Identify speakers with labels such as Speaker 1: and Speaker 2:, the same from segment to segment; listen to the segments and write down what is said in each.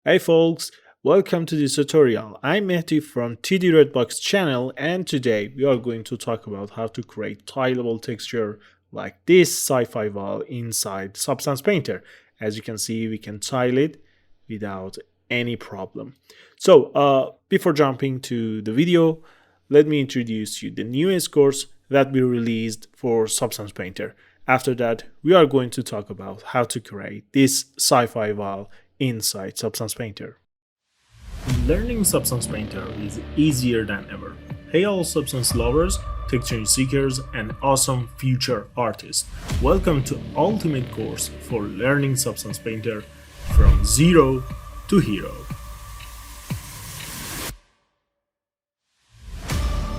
Speaker 1: Hey folks, welcome to this tutorial. I'm Mehdi from TD Redbox channel, and today we are going to talk about how to create tileable texture like this sci-fi wall inside Substance Painter. As you can see, we can tile it without any problem. So before jumping to the video, let me introduce you the newest course that we released for Substance Painter. After that, we are going to talk about how to create this sci-fi wall inside Substance Painter. Learning Substance Painter is easier than ever. Hey all Substance lovers, texture seekers, and awesome future artists. Welcome to Ultimate Course for learning Substance Painter from zero to hero.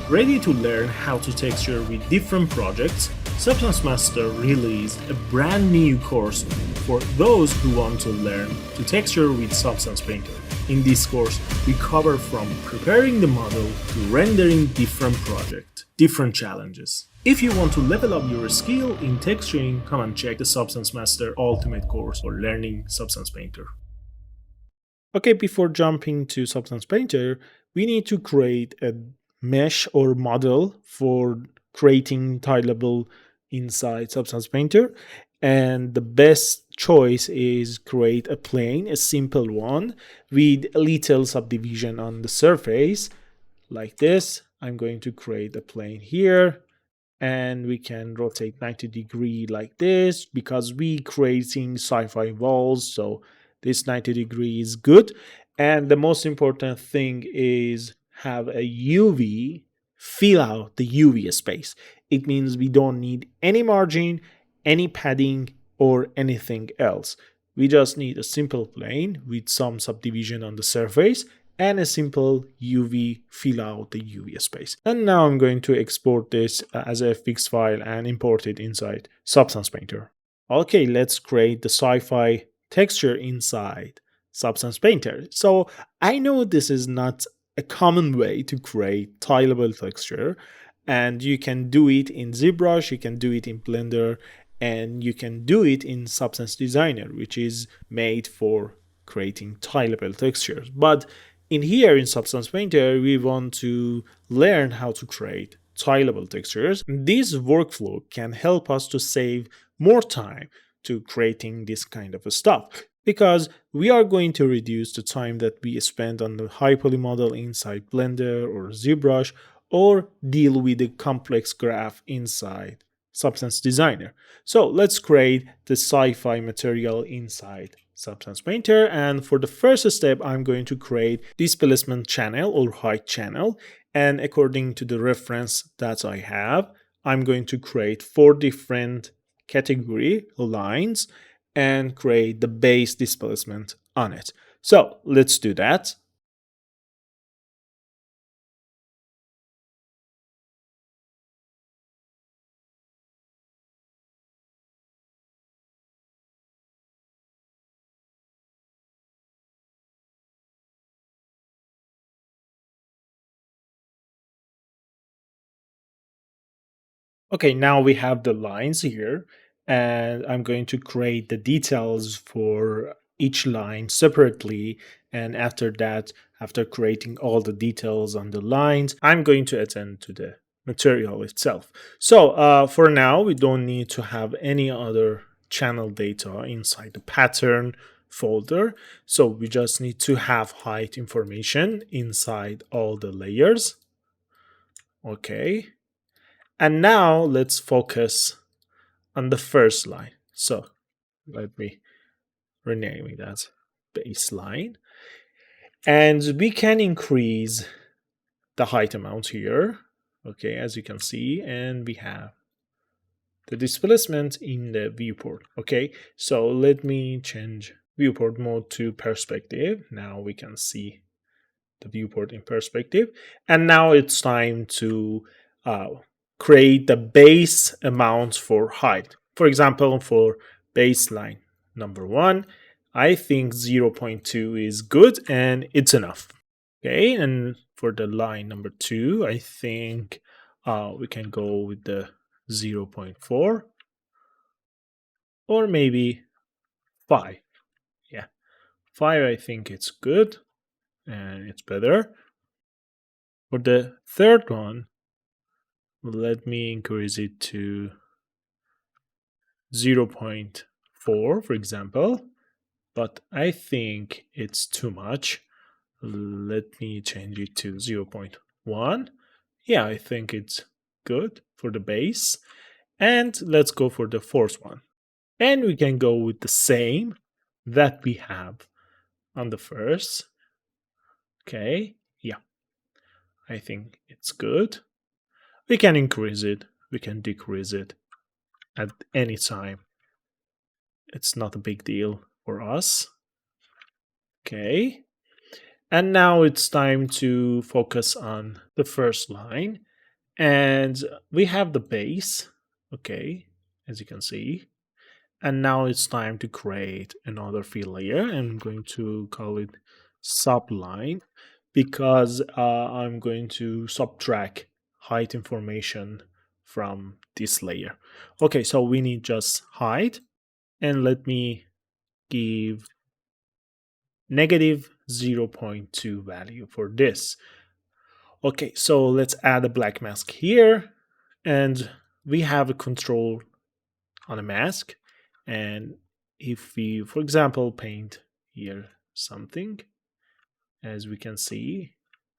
Speaker 1: Ready to learn how to texture with different projects? Substance Master released a brand new course for those who want to learn to texture with Substance Painter. In this course, we cover from preparing the model to rendering different projects, different challenges. If you want to level up your skill in texturing, come and check the Substance Master Ultimate course for learning Substance Painter. Okay, before jumping to Substance Painter, we need to create a mesh or model for creating tileable inside Substance Painter, and the best choice is create a plane, a simple one with a little subdivision on the surface like this. I'm going to create a plane here, and we can rotate 90-degree like this because we creating sci-fi walls, so this 90-degree is good. And the most important thing is have a UV fill out the UV space. It means we don't need any margin, any padding, or anything else. We just need a simple plane with some subdivision on the surface and a simple UV fill out the UV space. And now I'm going to export this as a fixed file and import it inside Substance Painter. Okay, let's create the sci-fi texture inside Substance Painter. So I know this is not a common way to create tileable texture, and you can do it in ZBrush, you can do it in Blender, and you can do it in Substance Designer, which is made for creating tileable textures. But in here in Substance Painter, we want to learn how to create tileable textures. This workflow can help us to save more time to creating this kind of stuff, because we are going to reduce the time that we spend on the high poly model inside Blender or ZBrush, or deal with the complex graph inside Substance Designer. So let's create the sci-fi material inside Substance Painter, and for the first step I'm going to create displacement channel or height channel, and according to the reference that I have, I'm going to create 4 different category lines and create the base displacement on it. So let's do that. Okay, now we have the lines here, and I'm going to create the details for each line separately. And after that, after creating all the details on the lines, I'm going to attend to the material itself. So for now, we don't need to have any other channel data inside the pattern folder. So we just need to have height information inside all the layers. Okay. And now let's focus on the first line. So let me rename it as baseline. And we can increase the height amount here. Okay, as you can see, and we have the displacement in the viewport. Okay, so let me change viewport mode to perspective. Now we can see the viewport in perspective. And now it's time to create the base amount for height. For example, for baseline number 1, I think 0.2 is good and it's enough. Okay, and for the line number 2, I think we can go with the 0.4 or maybe 5. Yeah, 5, I think it's good and it's better. For the third one, let me increase it to 0.4, for example, but I think it's too much. Let me change it to 0.1. Yeah, I think it's good for the base. And let's go for the fourth one. And we can go with the same that we have on the first. Okay, yeah, I think it's good. We can increase it, we can decrease it at any time. It's not a big deal for us. Okay, and now it's time to focus on the first line. And we have the base, okay, as you can see. And now it's time to create another fill layer. I'm going to call it subline because I'm going to subtract height information from this layer. Okay, so we need just height, and let me give negative 0.2 value for this. Okay, so let's add a black mask here, and we have a control on a mask. And if we, for example, paint here something, as we can see,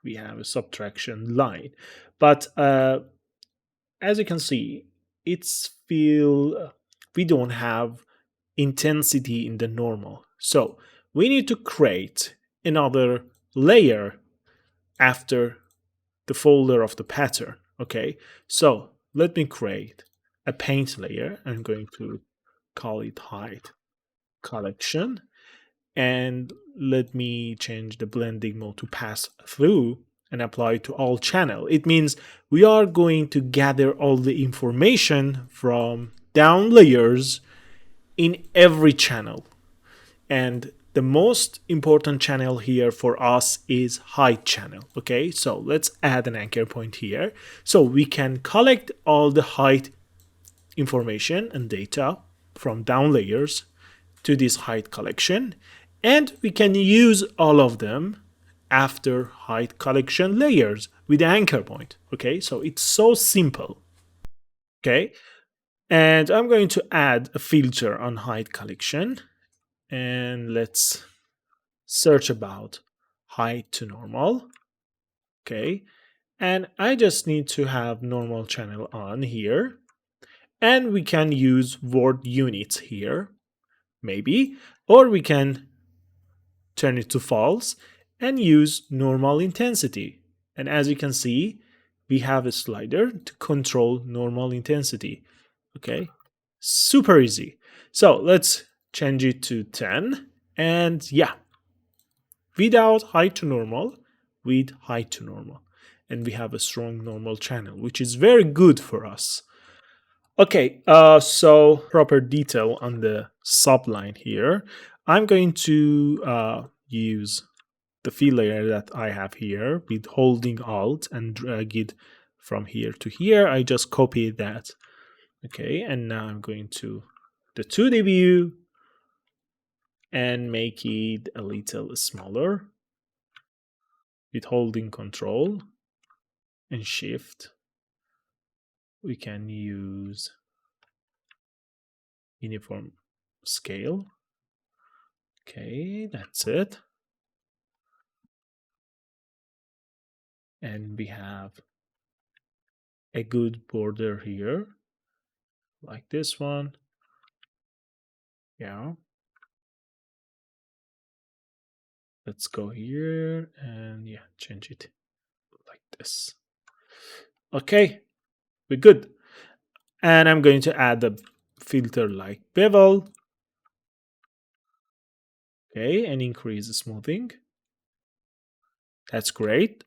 Speaker 1: we have a subtraction line. But as you can see, it's feel we don't have intensity in the normal. So we need to create another layer after the folder of the pattern. Okay, so let me create a paint layer. I'm going to call it height collection, and let me change the blending mode to pass through and apply it to all channel. It means we are going to gather all the information from down layers in every channel. And the most important channel here for us is height channel. Okay, so let's add an anchor point here so we can collect all the height information and data from down layers to this height collection, and we can use all of them after height collection layers with the anchor point. Okay, so it's so simple. Okay, and I'm going to add a filter on height collection, and let's search about height to normal. Okay, and I just need to have normal channel on here, and we can use word units here, maybe, or we can turn it to false and use normal intensity. And as you can see, we have a slider to control normal intensity. Okay, super easy. So let's change it to 10. And yeah, without height to normal, with height to normal. And we have a strong normal channel, which is very good for us. Okay, so proper detail on the subline here. I'm going to use the fill layer that I have here with holding Alt and drag it from here to here. I just copy that. Okay, and now I'm going to the 2D view and make it a little smaller with holding Control and Shift. We can use uniform scale. Okay, that's it. And we have a good border here, like this one. Yeah. Let's go here and yeah, change it like this. Okay, we're good. And I'm going to add a filter like bevel. Okay, and increase the smoothing. That's great.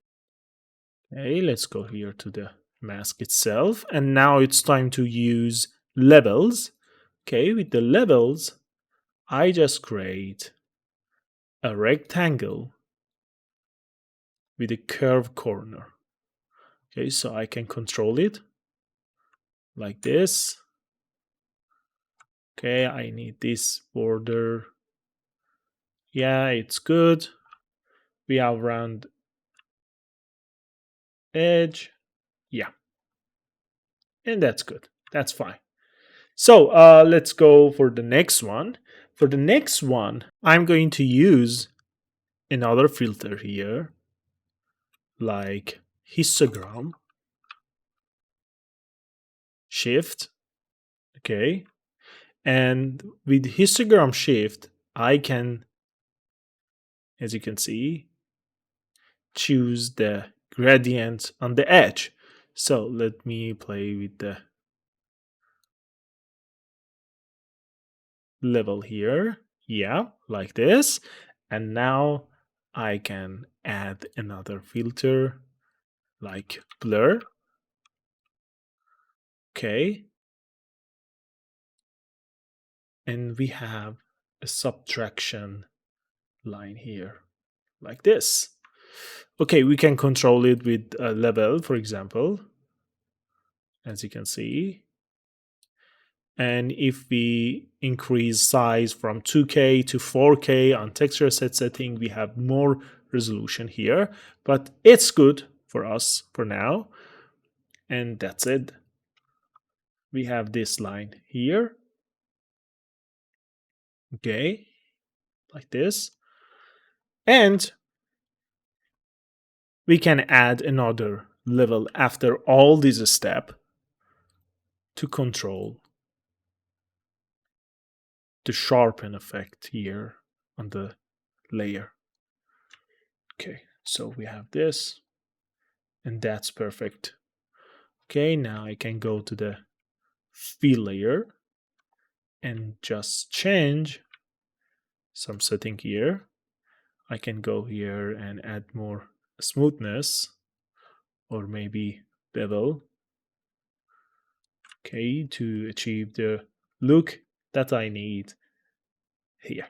Speaker 1: Okay, let's go here to the mask itself. And now it's time to use levels. Okay, with the levels, I just create a rectangle with a curved corner. Okay, so I can control it like this. Okay, I need this border Yeah, it's good. We have round edge. Yeah, and that's good. That's fine. So let's go for the next one. For the next one, I'm going to use another filter here, like histogram shift. Okay. And with histogram shift, I can, as you can see, choose the gradient on the edge. So let me play with the level here. Yeah, like this. And now I can add another filter like blur. Okay. And we have a subtraction line here like this. Okay, we can control it with a level, for example, as you can see. And if we increase size from 2K to 4K on texture set setting, we have more resolution here, but it's good for us for now. And that's it. We have this line here. Okay, like this. And we can add another level after all this step to control the sharpen effect here on the layer. Okay, so we have this, and that's perfect. Okay, now I can go to the fill layer and just change some setting here. I can go here and add more smoothness or maybe bevel. Okay, to achieve the look that I need here.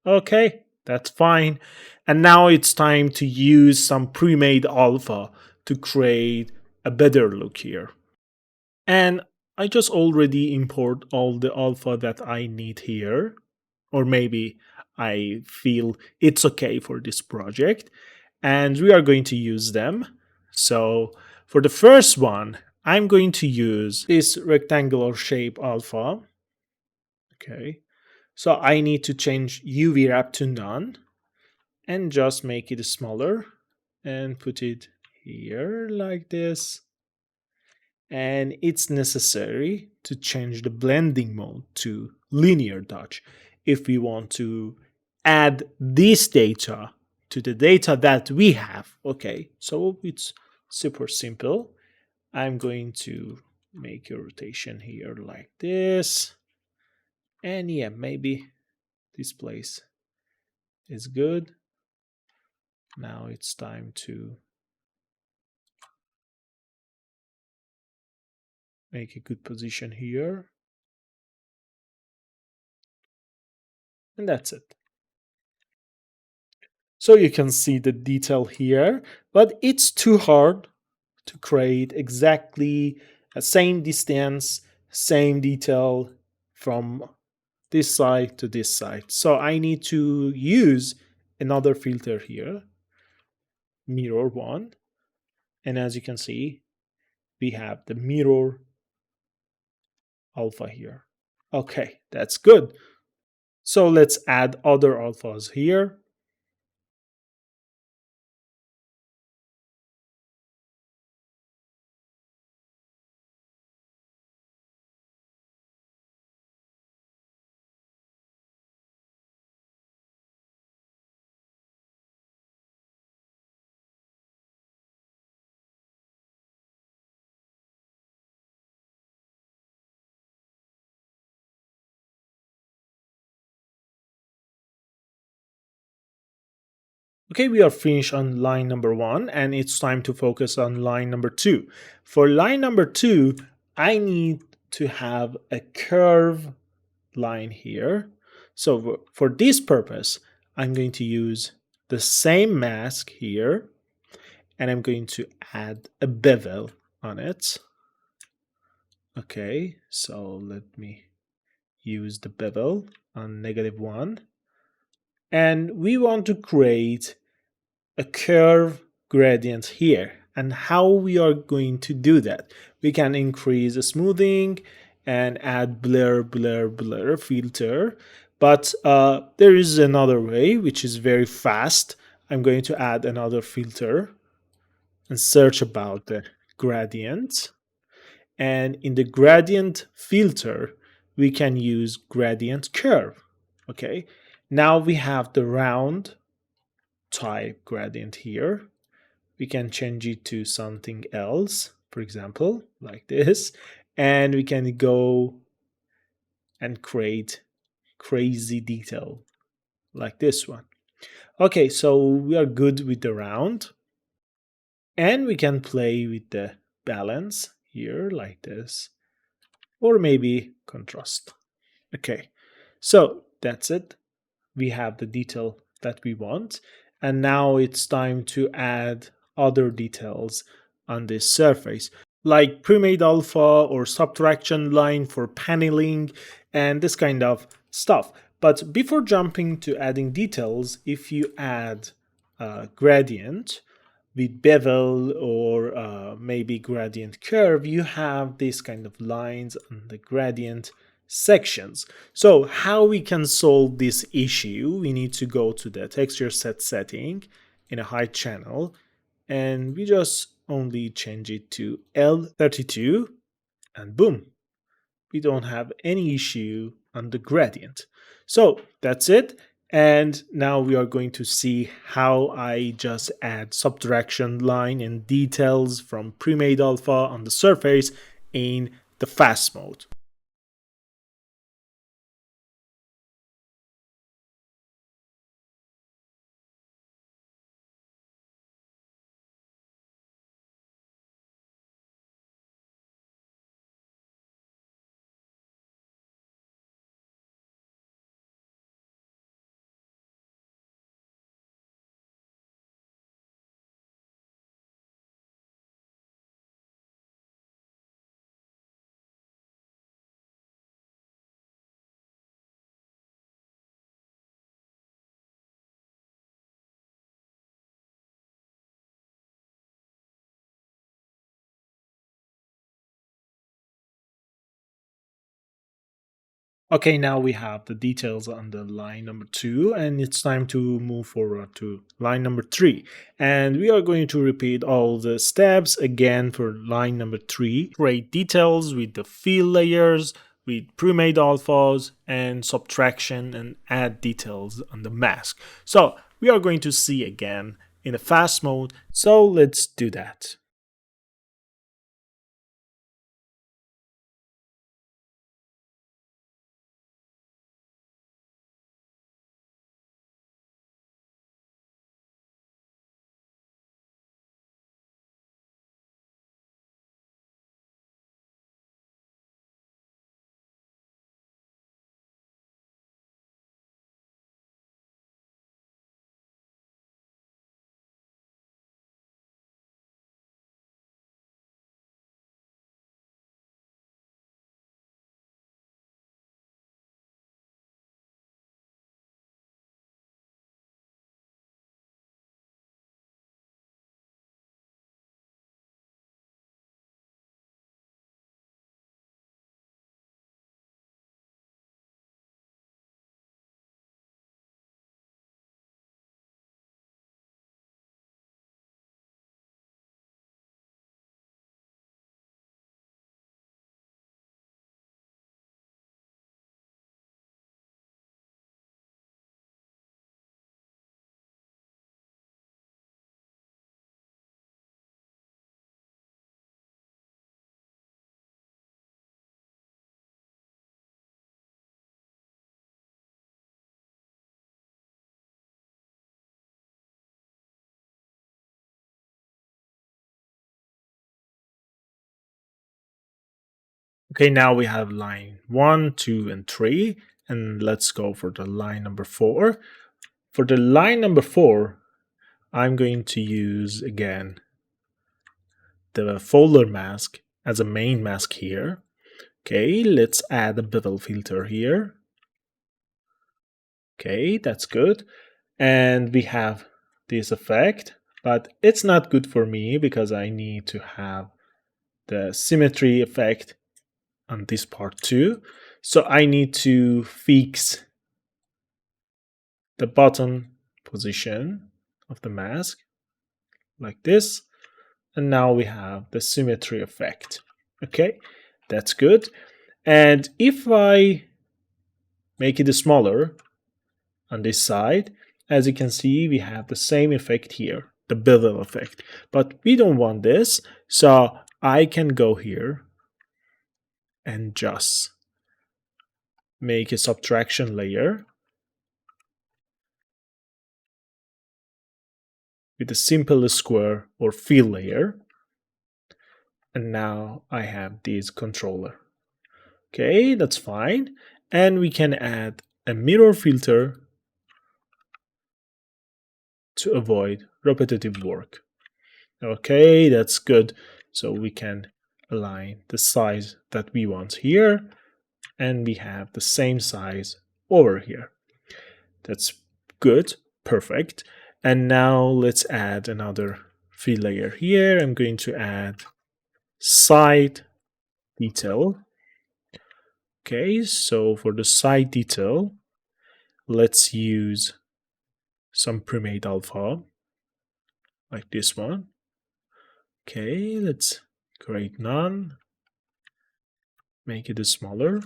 Speaker 1: Okay, that's fine. And now it's time to use some pre-made alpha to create a better look here. And I just already import all the alpha that I need here, or maybe I feel it's okay for this project, and we are going to use them. So for the first one, I'm going to use this rectangular shape alpha. Okay, so I need to change UV wrap to none and just make it smaller and put it here like this. And it's necessary to change the blending mode to linear touch if we want to add this data to the data that we have. Okay, so it's super simple. I'm going to make a rotation here like this. And yeah, maybe this place is good. Now it's time to make a good position here. And that's it. So you can see the detail here, but it's too hard to create exactly the same distance, same detail from this side to this side. So I need to use another filter here, mirror one. And as you can see, we have the mirror alpha here. Okay, that's good. So let's add other alphas here. Okay, we are finished on line number one, and it's time to focus on line number two. For line number two, I need to have a curve line here. So for this purpose, I'm going to use the same mask here, and I'm going to add a bevel on it. Okay, so let me use the bevel on -1. And we want to create a curve gradient here. And how we are going to do that? We can increase the smoothing and add blur filter. But there is another way, which is very fast. I'm going to add another filter and search about the gradient. And in the gradient filter, we can use gradient curve. Okay. Now we have the round type gradient here. We can change it to something else, for example, like this. And we can go and create crazy detail like this one. Okay, so we are good with the round. And we can play with the balance here like this, or maybe contrast. Okay, so that's it. We have the detail that we want. And now it's time to add other details on this surface, like pre-made alpha or subtraction line for paneling and this kind of stuff. But before jumping to adding details, if you add a gradient with bevel or maybe gradient curve, you have these kind of lines on the gradient sections. So how we can solve this issue? We need to go to the texture set setting in a height channel, and we just only change it to L32, and boom, we don't have any issue on the gradient. So that's it. And now we are going to see how I just add subtraction line and details from pre-made alpha on the surface in the fast mode. Okay, now we have the details on the line number 2, and it's time to move forward to line number 3. And we are going to repeat all the steps again for line number 3. Create details with the fill layers, with pre-made alphas, and subtraction, and add details on the mask. So we are going to see again in a fast mode. So let's do that. Okay, now we have line 1, 2, and 3, and let's go for the line number 4. For the line number 4, I'm going to use again the folder mask as a main mask here. Okay, let's add a bevel filter here. Okay, that's good. And we have this effect, but it's not good for me because I need to have the symmetry effect on this part too. So I need to fix the bottom position of the mask like this. And now we have the symmetry effect. Okay, that's good. And if I make it smaller on this side, as you can see, we have the same effect here, the bevel effect. But we don't want this, so I can go here and just make a subtraction layer with a simple square or fill layer. And now I have this controller. Okay, that's fine. And we can add a mirror filter to avoid repetitive work. Okay, that's good. So we can align the size that we want here, and we have the same size over here. That's good, perfect. And now let's add another fill layer here. I'm going to add side detail. Okay, so for the side detail, let's use some pre-made alpha like this one. Okay, let's create none, make it smaller,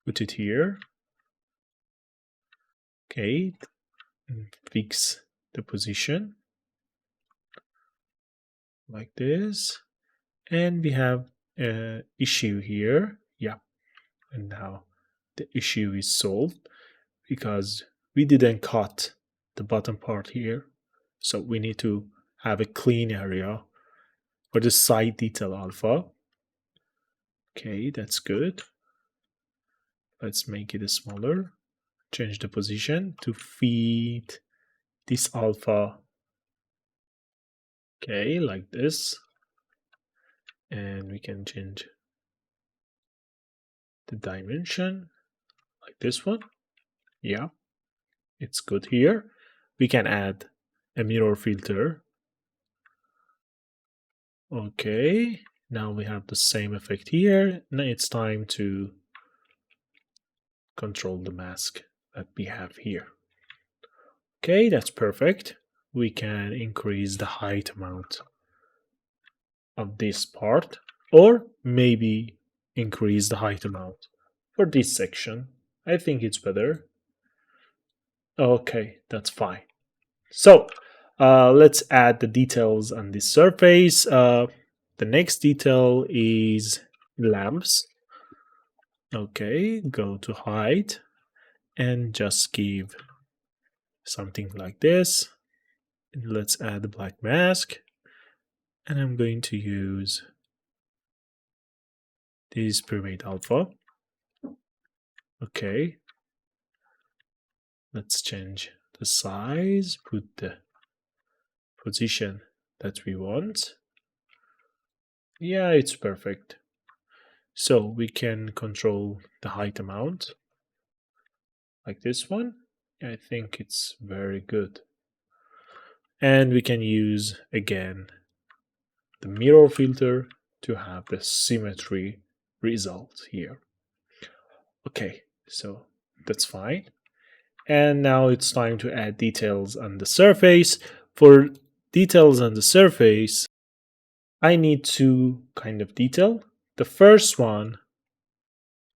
Speaker 1: put it here. Okay, and fix the position like this. And we have an issue here. Yeah, and now the issue is solved because we didn't cut the bottom part here. So we need to have a clean area for the side detail alpha. Okay, that's good. Let's make it smaller. Change the position to feed this alpha. Okay, like this. And we can change the dimension like this one. Yeah, it's good here. We can add a mirror filter. Okay, now we have the same effect here. Now it's time to control the mask that we have here. Okay, that's perfect. We can increase the height amount of this part, or maybe increase the height amount for this section. I think it's better. Okay, that's fine. So let's add the details on this surface. The next detail is lamps. Okay, go to height and just give something like this. And let's add the black mask. And I'm going to use this pyramid alpha. Okay. Let's change the size, put the position that we want. Yeah, it's perfect. So we can control the height amount like this one. I think it's very good. And we can use again the mirror filter to have the symmetry result here. Okay, so that's fine. And now it's time to add details on the surface. For details on the surface, I need two kind of detail. The first one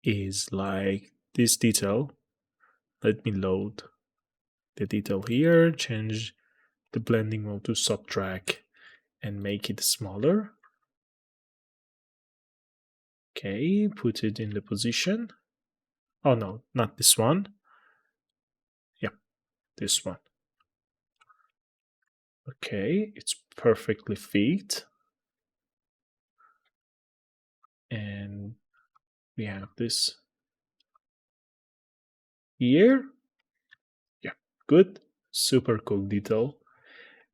Speaker 1: is like this detail. Let me load the detail here, change the blending mode to subtract and make it smaller. Okay, put it in the position. Oh no, not this one. Yep, this one. Okay, it's perfectly fit. And we have this here. Yeah, good. Super cool detail.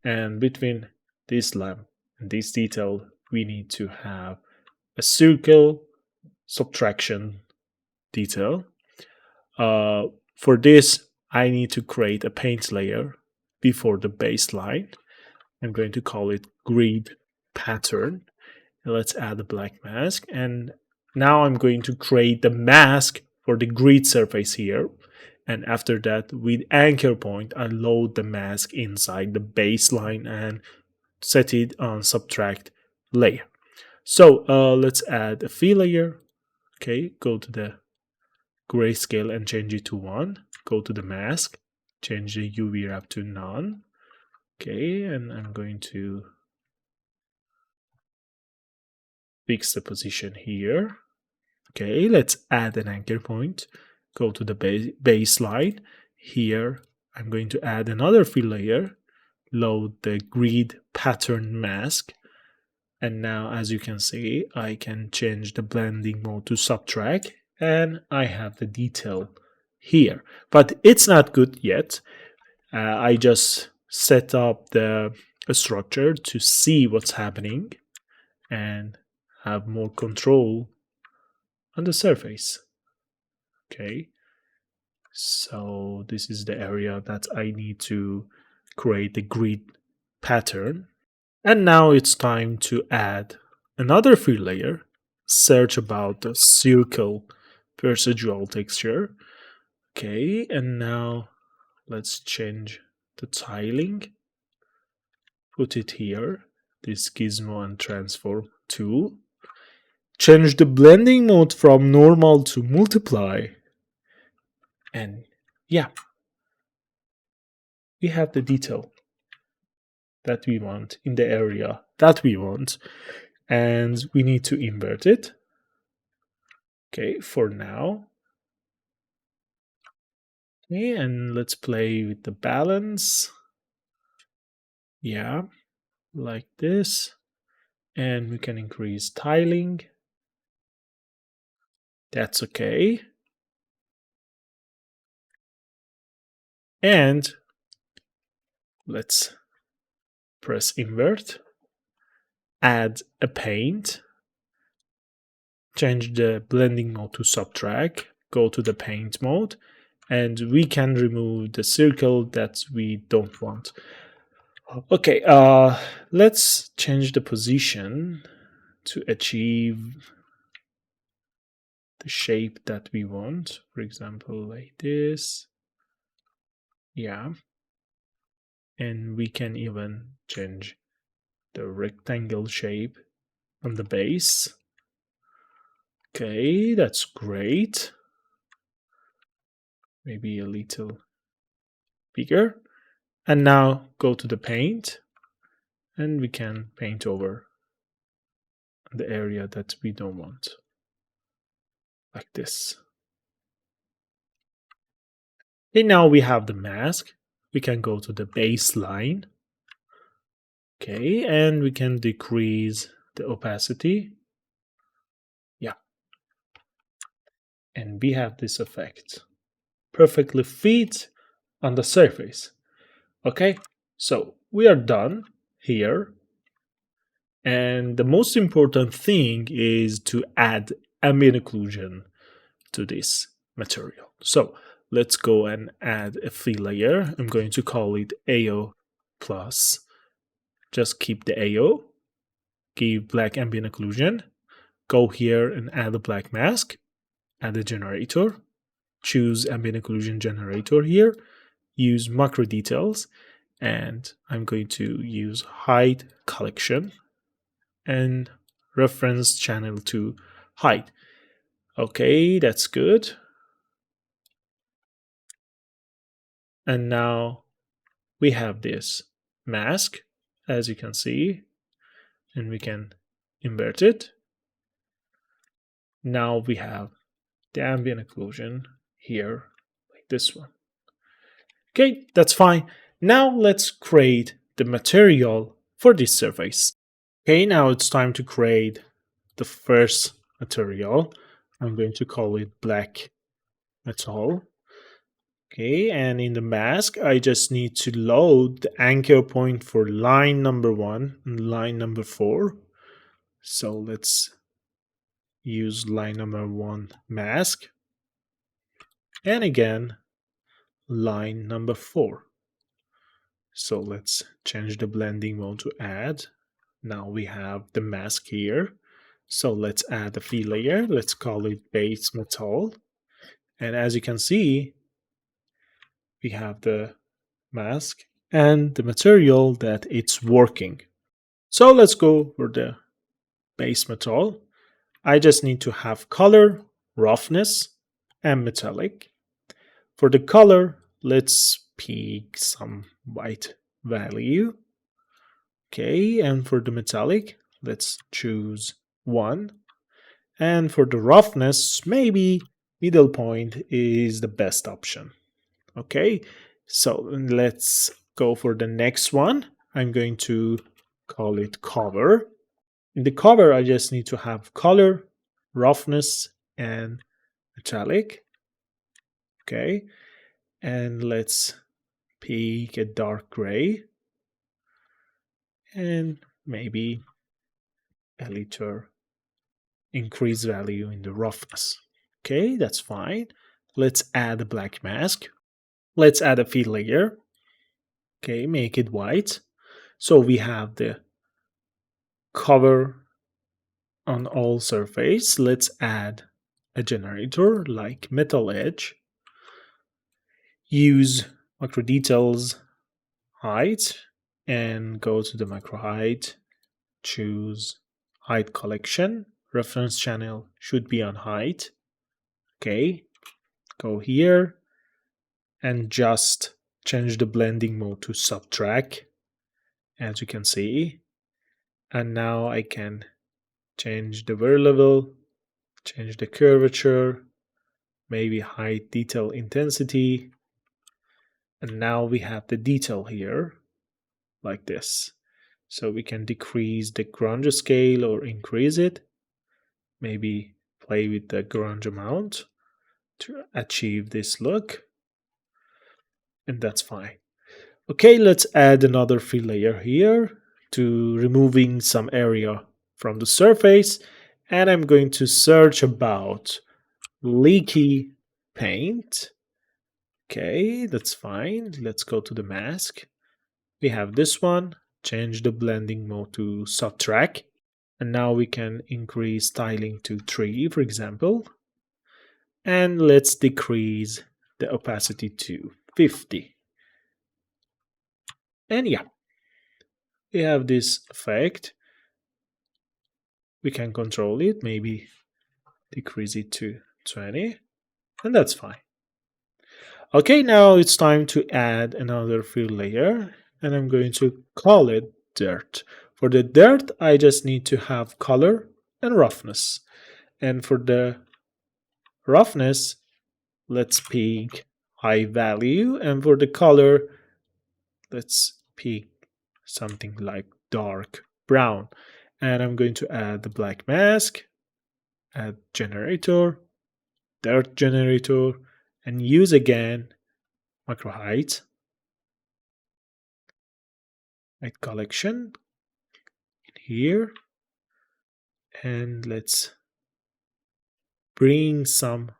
Speaker 1: And between this lamp and this detail, we need to have a circle subtraction detail. For this, I need to create a paint layer before the baseline. I'm going to call it grid pattern. Let's add a black mask. And now I'm going to create the mask for the grid surface here. And after that, with anchor point, I load the mask inside the baseline and set it on subtract layer. So let's add a fill layer. Okay, go to the grayscale and change it to 1. Go to the mask, change the UV wrap to none. Okay, and I'm going to fix the position here. Okay, let's add an anchor point. Go to the baseline. Here, I'm going to add another fill layer, load the grid pattern mask. And now, as you can see, I can change the blending mode to subtract, and I have the detail here. But it's not good yet. I just set up the structure to see what's happening and have more control on the surface. Okay, so this is the area that I need to create the grid pattern. And now it's time to add another fill layer, search about the circle residual texture. Okay, and now let's change the tiling, put it here, this gizmo and transform tool. Change the blending mode from normal to multiply. And yeah, we have the detail that we want in the area that we want. And we need to invert it. Okay, for now. Okay, and let's play with the balance. Yeah, like this. And we can increase tiling. That's okay. And let's press invert, add a paint, change the blending mode to subtract, go to the paint mode, and we can remove the circle that we don't want. Okay, let's change the position to achieve the shape that we want. For example, like this. Yeah. And we can even change the rectangle shape on the base. Okay, that's great. Maybe a little bigger. And now go to the paint, and we can paint over the area that we don't want, like this. And now we have the mask. We can go to the baseline. Okay, and we can decrease the opacity. Yeah. And we have this effect. Perfectly fit on the surface. Okay, so we are done here. And the most important thing is to add ambient occlusion to this material. So let's go and add a fill layer. I'm going to call it AO plus. Just keep the AO, give black ambient occlusion, go here and add a black mask, add a generator, choose ambient occlusion generator here, use macro details, and I'm going to use hide collection and reference channel to hide. Okay, that's good. And now we have this mask, as you can see, and we can invert it. Now we have the ambient occlusion here, like this one. Okay, that's fine. Now let's create the material for this surface. Okay, now it's time to create the first material. I'm going to call it black metal. Okay, and in the mask, I just need to load the anchor point for line number 1 and line number 4. So let's use line number 1 mask. And again, line number 4. So let's change the blending mode to add. Now we have the mask here. So let's add a fill layer. Let's call it base metal. And as you can see, we have the mask and the material that it's working. So let's go for the base metal. I just need to have color, roughness, and metallic. For the color, let's pick some white value. Okay, and for the metallic, let's choose 1. And for the roughness, maybe middle point is the best option. Okay, so let's go for the next one. I'm going to call it cover. In the cover, I just need to have color, roughness, and metallic. Okay, and let's pick a dark gray and maybe a little increase value in the roughness. Okay, that's fine. Let's add a black mask. Let's add a fill layer. Okay, make it white. So we have the cover on all surface. Let's add a generator like metal edge. Use macro details height and go to the macro height. Choose height collection. Reference channel should be on height. Okay, go here and just change the blending mode to subtract, as you can see. And now I can change the wear level, change the curvature, maybe height detail intensity. And now we have the detail here like this. So we can decrease the grunge scale or increase it. Maybe play with the grunge amount to achieve this look. And that's fine. Okay, let's add another fill layer here to removing some area from the surface. And I'm going to search about leaky paint. Okay, that's fine. Let's go to the mask. We have this one. Change the blending mode to subtract. And now we can increase styling to 3, for example. And let's decrease the opacity to 50. And yeah, we have this effect. We can control it, maybe decrease it to 20, and that's fine. Okay, now it's time to add another fill layer, and I'm going to call it dirt. For the dirt, I just need to have color and roughness. And for the roughness, let's pick high value, and for the color, let's pick something like dark brown. And I'm going to add the black mask, add generator, dirt generator, and use again macro height collection here. And let's bring some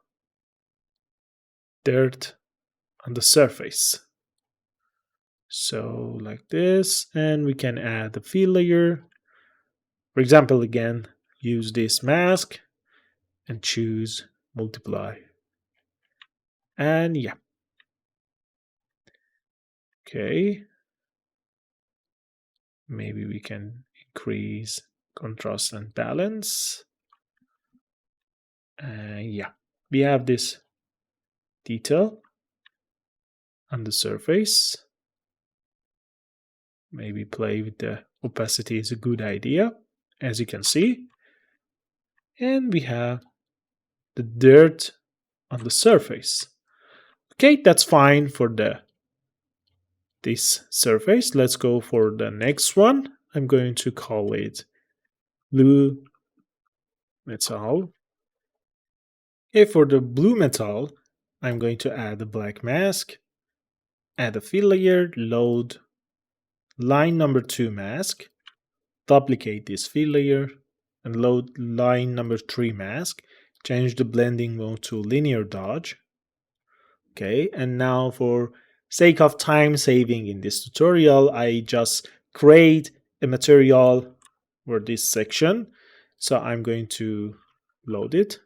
Speaker 1: dirt on the surface. So like this, and we can add a fill layer. For example, again, use this mask and choose multiply. And yeah. Okay. Maybe we can increase contrast and balance. Yeah, we have this detail on the surface. Maybe play with the opacity is a good idea, as you can see. And we have the dirt on the surface. Okay, that's fine for this surface. Let's go for the next one. I'm going to call it blue metal. Okay, for the blue metal, I'm going to add a black mask, add a fill layer, load line number 2 mask, duplicate this fill layer, and load line number 3 mask. Change the blending mode to linear dodge. Okay, and now for sake of time saving in this tutorial, I just create a material for this section. So I'm going to load it,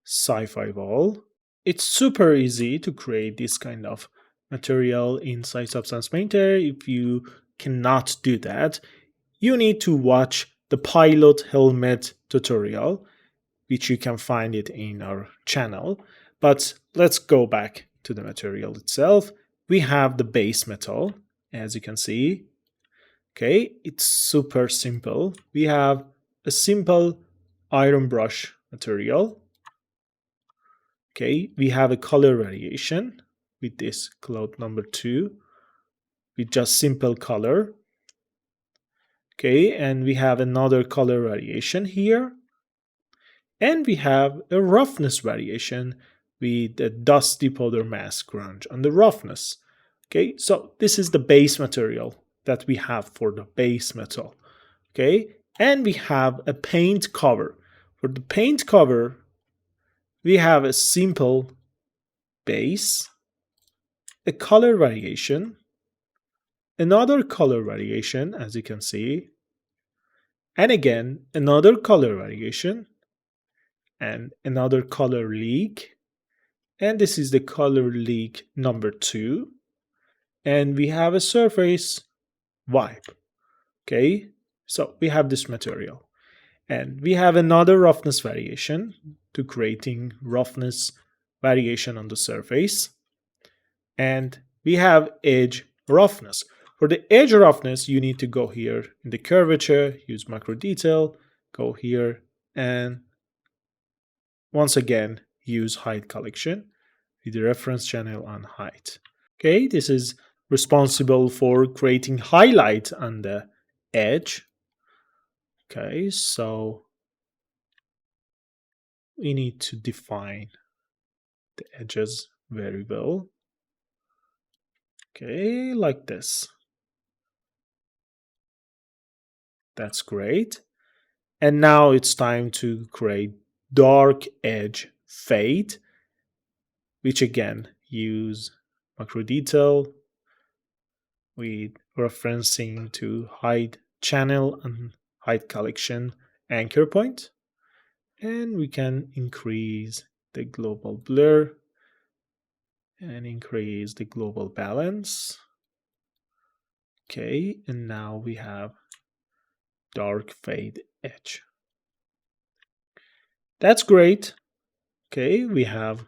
Speaker 1: Scifi Wall. It's super easy to create this kind of material inside Substance Painter. If you cannot do that, you need to watch the pilot helmet tutorial, which you can find it in our channel. But let's go back to the material itself. We have the base metal, as you can see. Okay, it's super simple. We have a simple iron brush material. Okay, we have a color variation with this cloud number 2 with just simple color. Okay, and we have another color variation here. And we have a roughness variation with a dusty powder mask grunge on the roughness. Okay, so this is the base material that we have for the base metal. Okay, and we have a paint cover. For the paint cover, we have a simple base, a color variation, another color variation, as you can see, and again, another color variation, and another color leak. And this is the color leak number 2. And we have a surface wipe. Okay, so we have this material. And we have another roughness variation to creating roughness variation on the surface. And we have edge roughness. For the edge roughness, you need to go here in the curvature, use macro detail, go here, and once again, use height collection with the reference channel on height. Okay, this is responsible for creating highlight on the edge. Okay, so we need to define the edges very well. Okay, like this. That's great. And now it's time to create dark edge fade, which again use macro detail with referencing to height channel and height collection anchor point. And we can increase the global blur and increase the global balance. Okay, and now we have dark fade edge. That's great. Okay, we have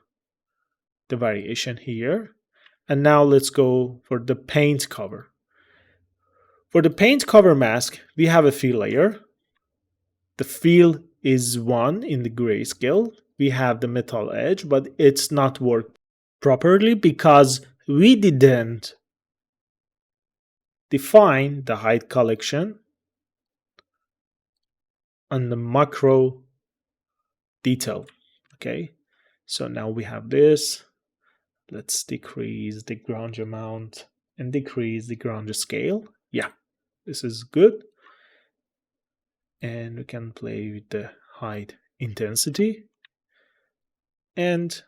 Speaker 1: the variation here. And now let's go for the paint cover. For the paint cover mask, we have a fill layer. The fill is 1 in the grayscale. We have the metal edge, but it's not worked properly because we didn't define the height collection on the macro detail. Okay, so now we have this. Let's decrease the grunge amount and decrease the grunge scale. Yeah, this is good. And we can play with the height intensity. And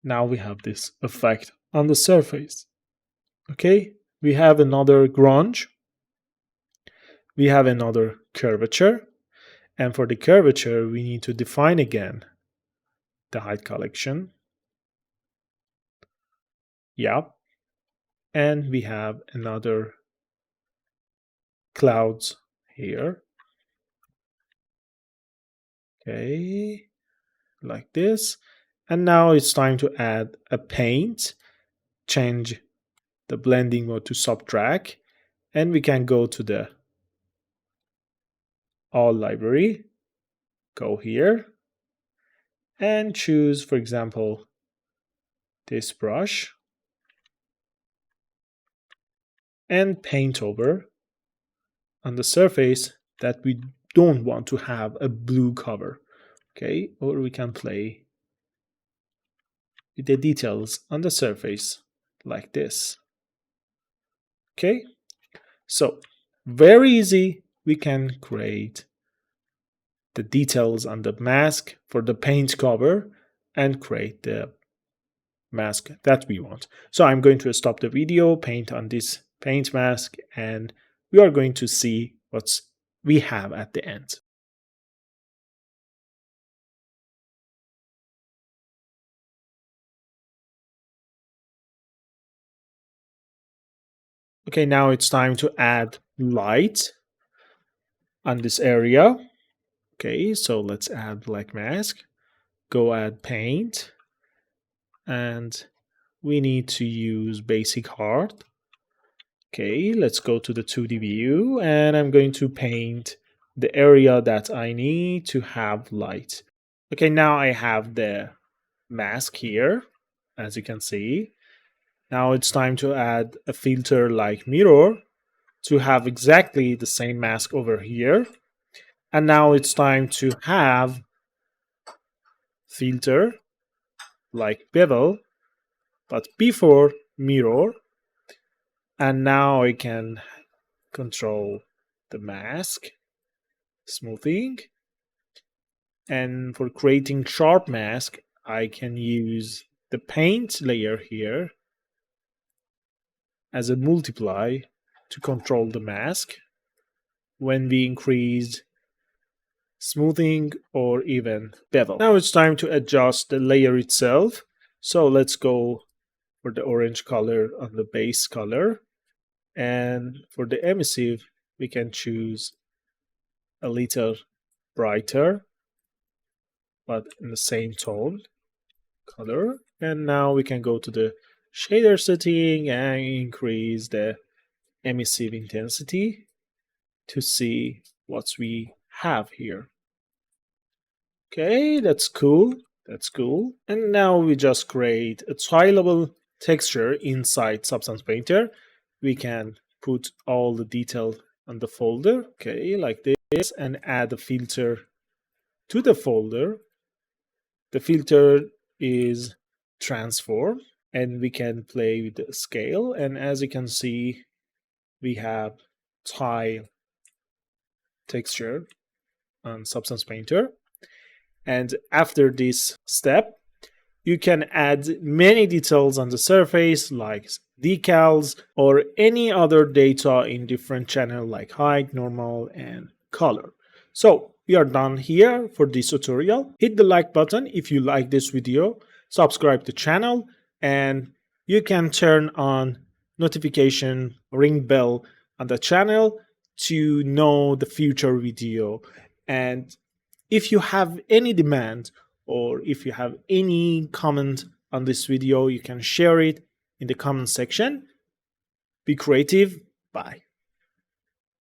Speaker 1: now we have this effect on the surface. Okay, we have another grunge. We have another curvature. And for the curvature, we need to define again the height collection. Yeah. And we have another clouds here. Okay, like this. And now it's time to add a paint, change the blending mode to subtract, and we can go to the all library, go here, and choose, for example, this brush, and paint over on the surface that we don't want to have a blue cover. Okay, or we can play with the details on the surface like this. Okay, so very easy, we can create the details on the mask for the paint cover and create the mask that we want. So I'm going to stop the video, paint on this paint mask, and we are going to see what we have at the end. Okay, now it's time to add light on this area. Okay, so let's add black mask. Go add paint, and we need to use basic hard. Okay, let's go to the 2D view, and I'm going to paint the area that I need to have light. Okay, now I have the mask here, as you can see. Now it's time to add a filter like mirror to have exactly the same mask over here. And now it's time to have filter like bevel, but before mirror. And now I can control the mask, smoothing. And for creating sharp mask, I can use the paint layer here as a multiply to control the mask when we increase smoothing or even bevel. Now it's time to adjust the layer itself. So let's go for the orange color on the base color. And for the emissive, we can choose a little brighter, but in the same tone color. And now we can go to the shader setting and increase the emissive intensity to see what we have here. Okay, that's cool. That's cool. And now we just create a tileable texture inside Substance Painter. We can put all the detail on the folder, okay, like this, and add a filter to the folder. The filter is transform, and we can play with the scale. And as you can see, we have tile texture on Substance Painter. And after this step, you can add many details on the surface like decals or any other data in different channels like height, normal, and color. So we are done here for this tutorial. Hit the like button if you like this video, subscribe to the channel, and you can turn on notification ring bell on the channel to know the future video. And if you have any demand or if you have any comment on this video, you can share it in the comment section. Be creative. Bye.